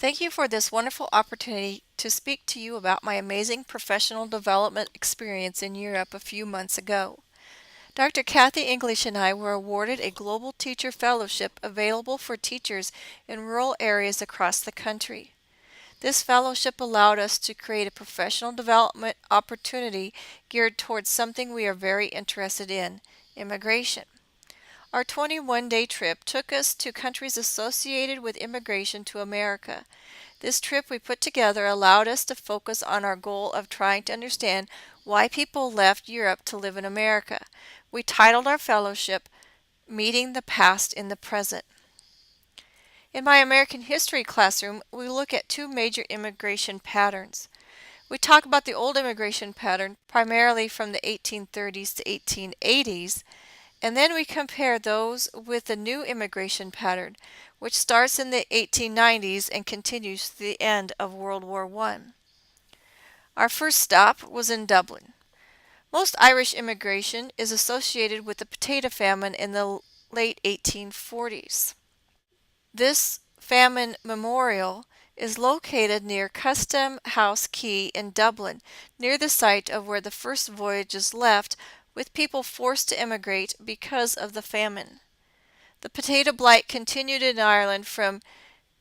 Thank you for this wonderful opportunity to speak to you about my amazing professional development experience in Europe a few months ago. Dr. Kathy English and I were awarded a Global Teacher Fellowship available for teachers in rural areas across the country. This fellowship allowed us to create a professional development opportunity geared towards something we are very interested in, immigration. Our 21-day trip took us to countries associated with immigration to America. This trip we put together allowed us to focus on our goal of trying to understand why people left Europe to live in America. We titled our fellowship, Meeting the Past in the Present. In my American history classroom, we look at two major immigration patterns. We talk about the old immigration pattern, primarily from the 1830s to 1880s, and then we compare those with the new immigration pattern, which starts in the 1890s and continues to the end of World War I. Our first stop was in Dublin. Most Irish immigration is associated with the potato famine in the late 1840s. This famine memorial is located near Custom House Quay in Dublin, near the site of where the first voyages left, with people forced to emigrate because of the famine. The potato blight continued in Ireland from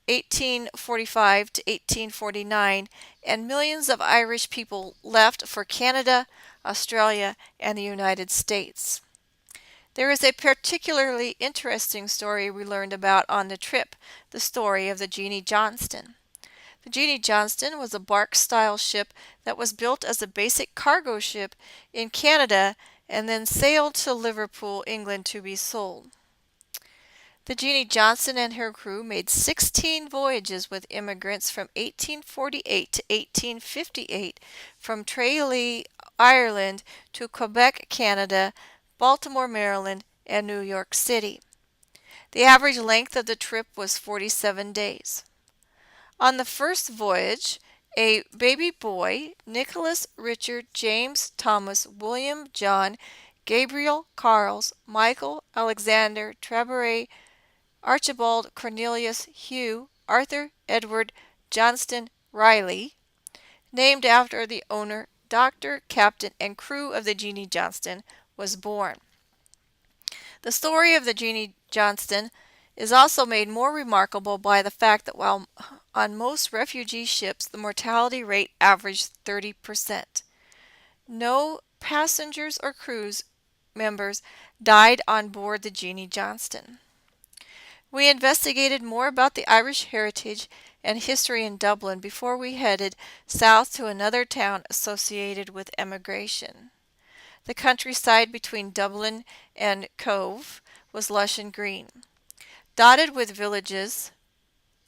1845 to 1849, and millions of Irish people left for Canada, Australia, and the United States. There is a particularly interesting story we learned about on the trip, the story of the Jeanie Johnston. The Jeanie Johnston was a bark-style ship that was built as a basic cargo ship in Canada and then sailed to Liverpool, England to be sold. The Jeanie Johnston and her crew made 16 voyages with immigrants from 1848 to 1858 from Tralee, Ireland to Quebec, Canada, Baltimore, Maryland, and New York City. The average length of the trip was 47 days. On the first voyage, a baby boy, Nicholas, Richard, James, Thomas, William, John, Gabriel, Charles, Michael, Alexander, Trevor, Archibald, Cornelius, Hugh, Arthur, Edward, Johnston, Riley, named after the owner, doctor, captain, and crew of the Jeanie Johnston, was born. The story of the Jeanie Johnston is also made more remarkable by the fact that while on most refugee ships the mortality rate averaged 30%, no passengers or crew members died on board the Jeanie Johnston. We investigated more about the Irish heritage and history in Dublin before we headed south to another town associated with emigration. The countryside between Dublin and Cove was lush and green, dotted with villages,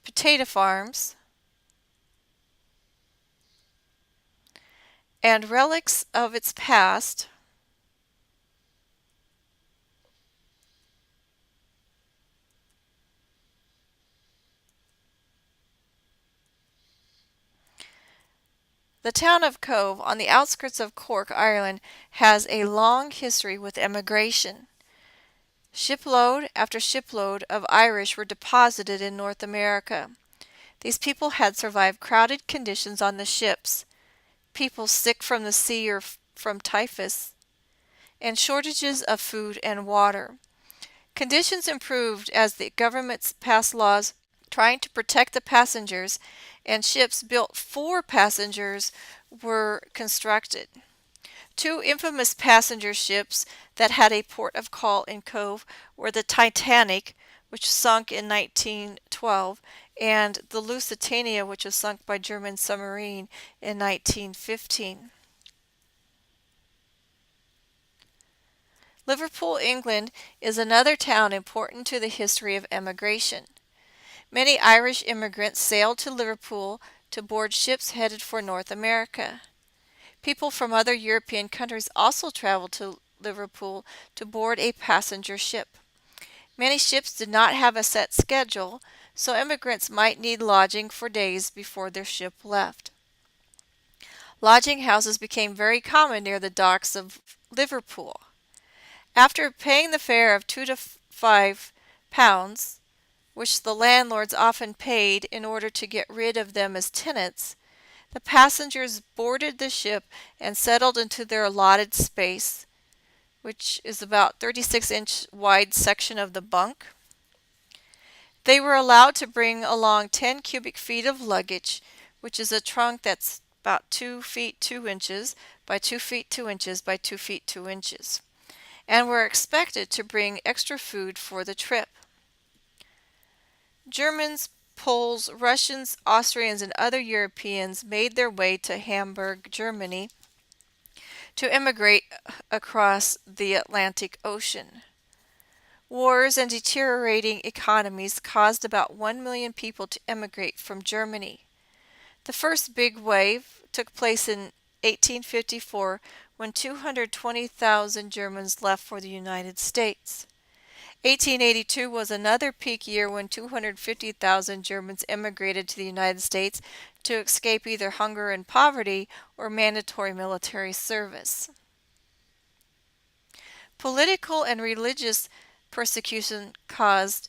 potato farms, and relics of its past. The town of Cove, on the outskirts of Cork, Ireland, has a long history with emigration. Shipload after shipload of Irish were deposited in North America. These people had survived crowded conditions on the ships, people sick from the sea or from typhus, and shortages of food and water. Conditions improved as the governments passed laws trying to protect the passengers, and ships built for passengers were constructed. Two infamous passenger ships that had a port of call in Cove were the Titanic, which sunk in 1912, and the Lusitania, which was sunk by German submarine in 1915. Liverpool, England, is another town important to the history of emigration. Many Irish immigrants sailed to Liverpool to board ships headed for North America. People from other European countries also traveled to Liverpool to board a passenger ship. Many ships did not have a set schedule, so immigrants might need lodging for days before their ship left. Lodging houses became very common near the docks of Liverpool. After paying the fare of £2 to £5, which the landlords often paid in order to get rid of them as tenants, the passengers boarded the ship and settled into their allotted space, which is about 36-inch wide section of the bunk. They were allowed to bring along 10 cubic feet of luggage, which is a trunk that's about 2 feet 2 inches by 2 feet 2 inches by 2 feet 2 inches, and were expected to bring extra food for the trip. Germans, Poles, Russians, Austrians, and other Europeans made their way to Hamburg, Germany, to immigrate across the Atlantic Ocean. Wars and deteriorating economies caused about 1 million people to emigrate from Germany. The first big wave took place in 1854 when 220,000 Germans left for the United States. 1882 was another peak year when 250,000 Germans emigrated to the United States to escape either hunger and poverty or mandatory military service. Political and religious persecution caused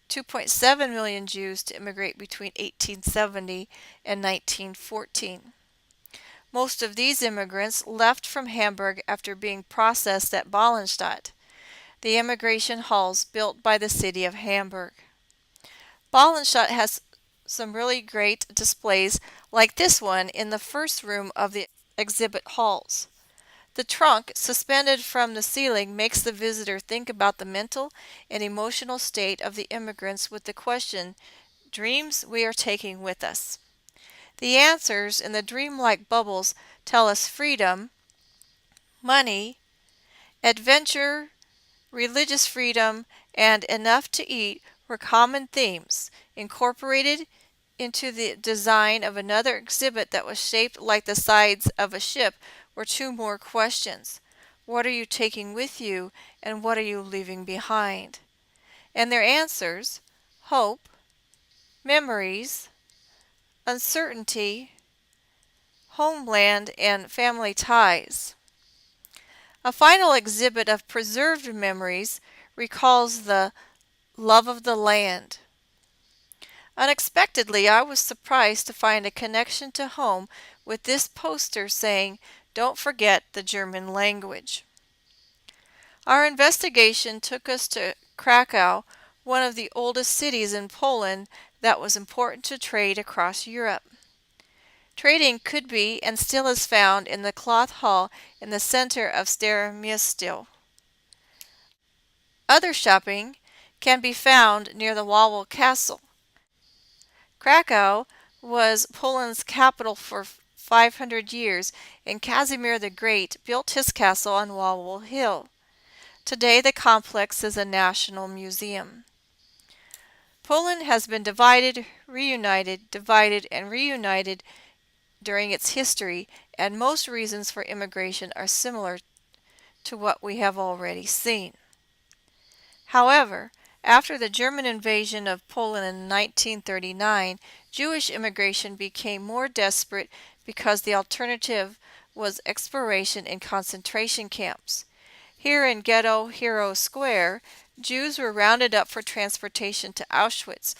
2.7 million Jews to immigrate between 1870 and 1914. Most of these immigrants left from Hamburg after being processed at Ballenstadt, the immigration halls built by the city of Hamburg. Ballenstadt has some really great displays like this one in the first room of the exhibit halls. The trunk, suspended from the ceiling, makes the visitor think about the mental and emotional state of the immigrants with the question, "Dreams we are taking with us." The answers in the dreamlike bubbles tell us freedom, money, adventure, religious freedom, and enough to eat were common themes, incorporated into the design of another exhibit that was shaped like the sides of a ship were two more questions. What are you taking with you, and what are you leaving behind? And their answers, hope, memories, uncertainty, homeland, and family ties. A final exhibit of preserved memories recalls the love of the land. Unexpectedly, I was surprised to find a connection to home with this poster saying, "Don't forget the German language." Our investigation took us to Krakow, one of the oldest cities in Poland that was important to trade across Europe. Trading could be and still is found in the cloth hall in the center of Stare Miesto. Other shopping can be found near the Wawel Castle. Krakow was Poland's capital for 500 years, and Casimir the Great built his castle on Wawel Hill. Today the complex is a national museum. Poland has been divided, and reunited during its history, and most reasons for immigration are similar to what we have already seen. However, after the German invasion of Poland in 1939, Jewish immigration became more desperate because the alternative was exploration in concentration camps. Here in Ghetto Hero Square, Jews were rounded up for transportation to Auschwitz,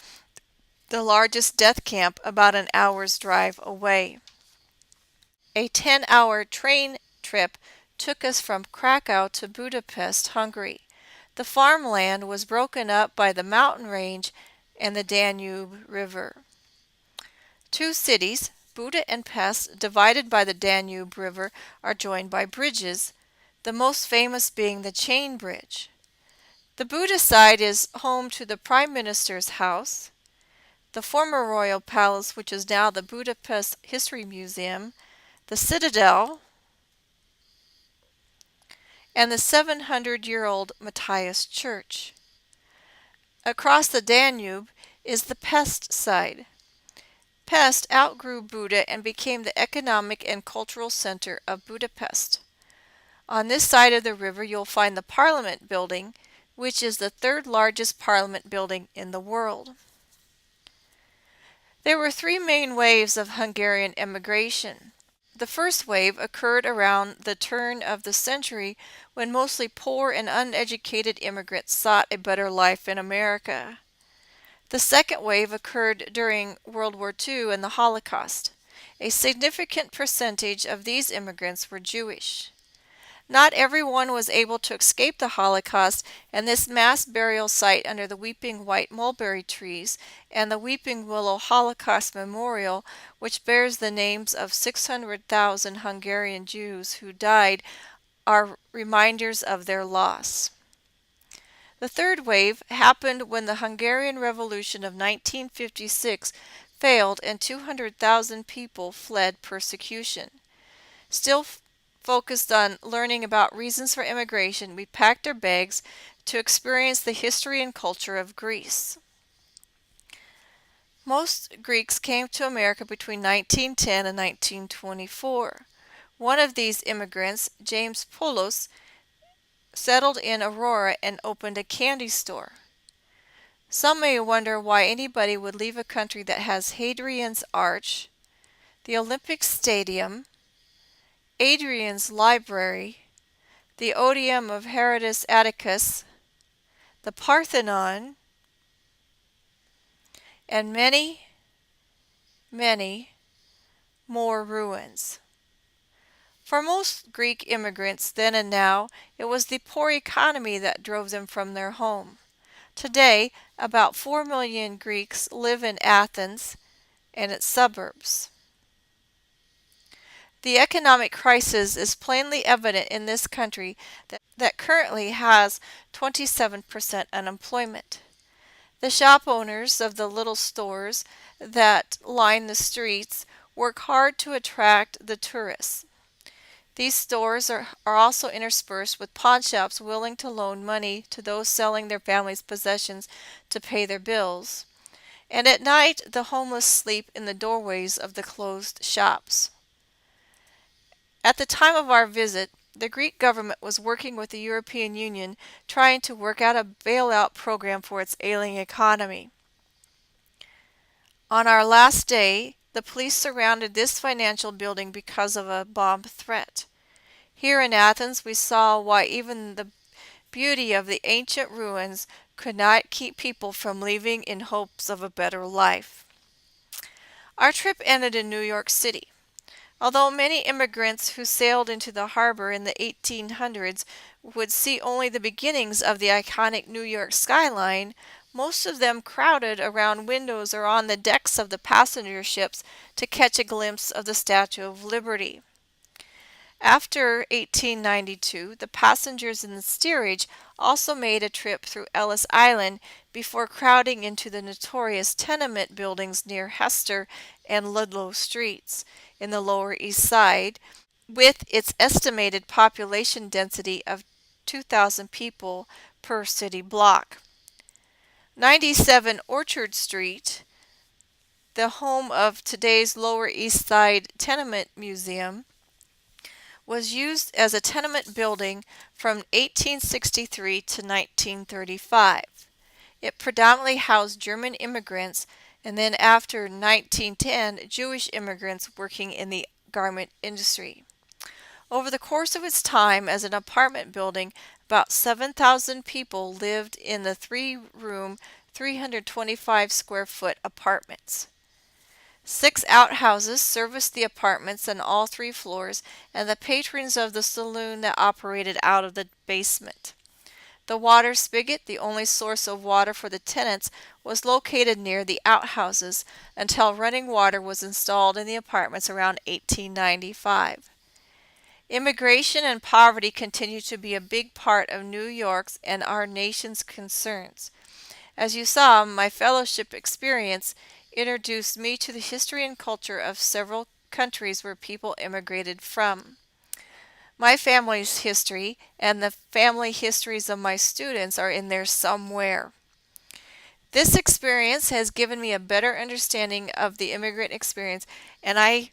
the largest death camp about an hour's drive away. A 10-hour train trip took us from Krakow to Budapest, Hungary. The farmland was broken up by the mountain range and the Danube River. Two cities, Buda and Pest, divided by the Danube River, are joined by bridges, the most famous being the Chain Bridge. The Buda side is home to the Prime Minister's house, the former royal palace, which is now the Budapest History Museum, the Citadel, and the 700-year-old Matthias Church. Across the Danube is the Pest side. Pest outgrew Buda and became the economic and cultural center of Budapest. On this side of the river you'll find the Parliament building, which is the third largest parliament building in the world. There were three main waves of Hungarian immigration. The first wave occurred around the turn of the century when mostly poor and uneducated immigrants sought a better life in America. The second wave occurred during World War II and the Holocaust. A significant percentage of these immigrants were Jewish. Not everyone was able to escape the Holocaust, and this mass burial site under the weeping white mulberry trees and the weeping willow Holocaust Memorial, which bears the names of 600,000 Hungarian Jews who died, are reminders of their loss. The third wave happened when the Hungarian Revolution of 1956 failed and 200,000 people fled persecution. Still focused on learning about reasons for immigration, we packed our bags to experience the history and culture of Greece. Most Greeks came to America between 1910 and 1924. One of these immigrants, James Poulos, settled in Aurora and opened a candy store. Some may wonder why anybody would leave a country that has Hadrian's Arch, the Olympic Stadium, Adrian's Library, the Odeum of Herodotus Atticus, the Parthenon, and many, many more ruins. For most Greek immigrants then and now, it was the poor economy that drove them from their home. Today, about 4 million Greeks live in Athens and its suburbs. The economic crisis is plainly evident in this country that currently has 27% unemployment. The shop owners of the little stores that line the streets work hard to attract the tourists. These stores are also interspersed with pawn shops willing to loan money to those selling their family's possessions to pay their bills. And at night, the homeless sleep in the doorways of the closed shops. At the time of our visit, the Greek government was working with the European Union trying to work out a bailout program for its ailing economy. On our last day, the police surrounded this financial building because of a bomb threat. Here in Athens, we saw why even the beauty of the ancient ruins could not keep people from leaving in hopes of a better life. Our trip ended in New York City. Although many immigrants who sailed into the harbor in the 1800s would see only the beginnings of the iconic New York skyline, most of them crowded around windows or on the decks of the passenger ships to catch a glimpse of the Statue of Liberty. After 1892, the passengers in the steerage also made a trip through Ellis Island before crowding into the notorious tenement buildings near Hester and Ludlow Streets in the Lower East Side, with its estimated population density of 2,000 people per city block. 97 Orchard Street, the home of today's Lower East Side Tenement Museum, was used as a tenement building from 1863 to 1935. It predominantly housed German immigrants and then after 1910, Jewish immigrants working in the garment industry. Over the course of its time as an apartment building, about 7,000 people lived in the 3-room, 325 square foot apartments. 6 outhouses serviced the apartments on all 3 floors and the patrons of the saloon that operated out of the basement. The water spigot, the only source of water for the tenants, was located near the outhouses until running water was installed in the apartments around 1895. Immigration and poverty continue to be a big part of New York's and our nation's concerns. As you saw, my fellowship experience introduced me to the history and culture of several countries where people immigrated from. My family's history and the family histories of my students are in there somewhere. This experience has given me a better understanding of the immigrant experience, and I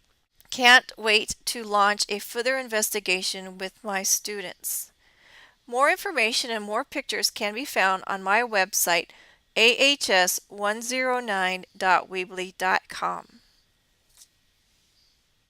can't wait to launch a further investigation with my students. More information and more pictures can be found on my website, ahs109.weebly.com.